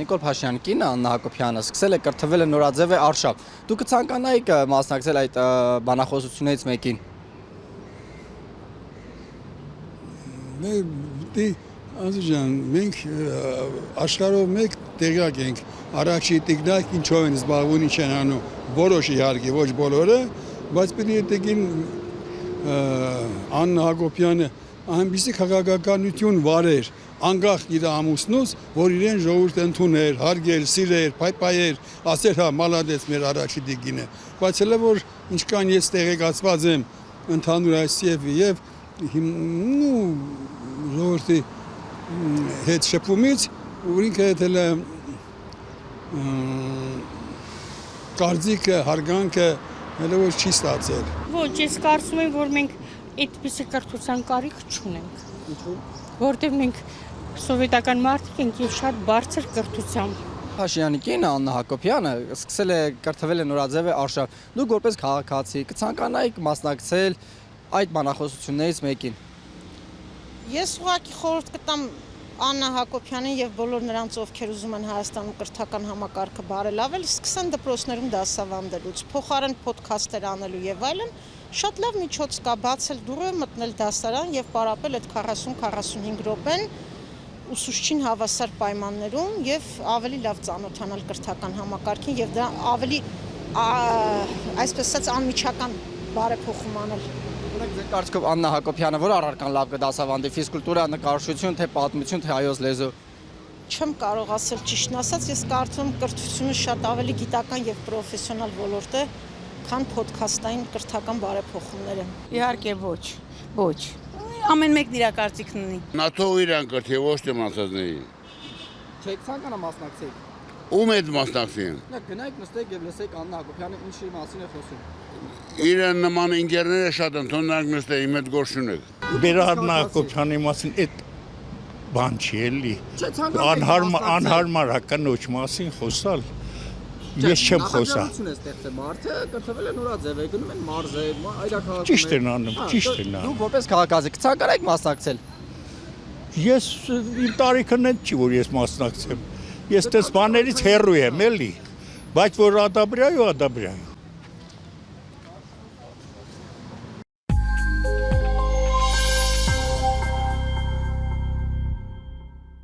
Նիկոլ Փաշինյանի կինը Աննա Հակոբյանը սկսել է կրթվել է նորաձև է արշավ։ Դուք կցանկանայիք մասնակցել այդ բանախոսություններից մեկին։ Ազիջան, մենք աշխարհով մեկ տեղյակ ենք, առաջի տիկնակ ինչով են զբաղվում, ինչ են անում, որոշ իհարկե, ոչ բոլորը, բայց պետք է տիկին Աննա Հակոբյանը այնպիսի քաղաքականություն վարեր, անկախ իր ամուսնուց, որ իրեն ժողովուրդ ընդուներ, հարգեր, սիրեր, փայփայեր, ասեր հա մալադեց մեր առաջի տիկինը, բայց հələ որ ինչքան ես տեղեկացված եմ ընդհանուր այսիվ եւ ժողովրդի հետ շփումից ինքը էլ կարծիքը, հարգանքը հələ որ չի ստացել։ Ոչ, ես կարծում եմ, որ մենք այդպիսի կրթության կարիք չունենք։ Ինչու՞։ Որտեղ մենք սովետական մարդիկ ենք եւ շատ բարձր կրթությամբ։ Փաշինյանի կինը Աննա Հակոբյանը սկսել է կրթվել է նորաձև է արշավ։ Դուք որպես քաղաքացի կցանկանայիք մասնակցել այդ բանախոսություններից մեկին։ Ես ուղղակի խորհուրդ կտամ Աննա Հակոբյանին եւ բոլոր նրանց, ովքեր ուզում են Հայաստանում կրթական համակարգը բարելավել, սկսեն դպրոցներում դասավանդելուց, փոխարեն ոդքասթեր անելու եւ այլն, շատ լավ միջոց կա բացել դուռը, մտնել դասարան եւ պարապել այդ 40-45 րոպեն ուսուցչին հավասար պայմաններում եւ ավելի լավ ծանոթանալ կրթական համակարգին եւ դա ավելի այսպես ասած անմիջական բարեփոխում անել։ Ձեր կարծիքով Աննա Հակոբյանը որ առարկան լավ կդասավանդի ֆիզկուլտուրա, նկարչություն, թե պատմություն, թե հայոց լեզու։ Չեմ կարող ասել ճիշտն ասած, ես կարծում եմ կրթությունը շատ ավելի գիտական եւ պրոֆեսիոնալ ոլորտ է, քան ոդքասթային կրթական բարեփոխումները։ Իհարկե ոչ։ Ամեն մեկն իր կարծիքն ունի։ Նա թող իրան կրթի, ոչ թե մասածներին։ Չեք ցանկանա մասնակցել։ Ում հետ մասնակցին։ Գնայիք նստեք եւ լսեք Աննա Հակոբյանը ինչի մասին է խոսում։ Իրեն նման ինգերները շատ են, թող նրանք նստեն, իմ հետ գործ չունեք։ Աննա Հակոբյանի մասին այդ բան չի էլի։ Անհարմար է կնոջ մասին խոսալ։ Ես չեմ խոսա։ Նախաձեռնություն է ստեղծել մարդը, կրթվել է նորաձև է, գնում են մարզեր, այլաքաղաքում։ Ճիշտ են անում, ճիշտ են անում։ Դուք որպես քաղաքացի կցանկանայիք մասնակցել։ Ես իմ տարիքն էլ չի, որ ես մասնակցեմ։ Ես դες բաներից հեռու եմ էլի, բայց որ ադաբրյայու։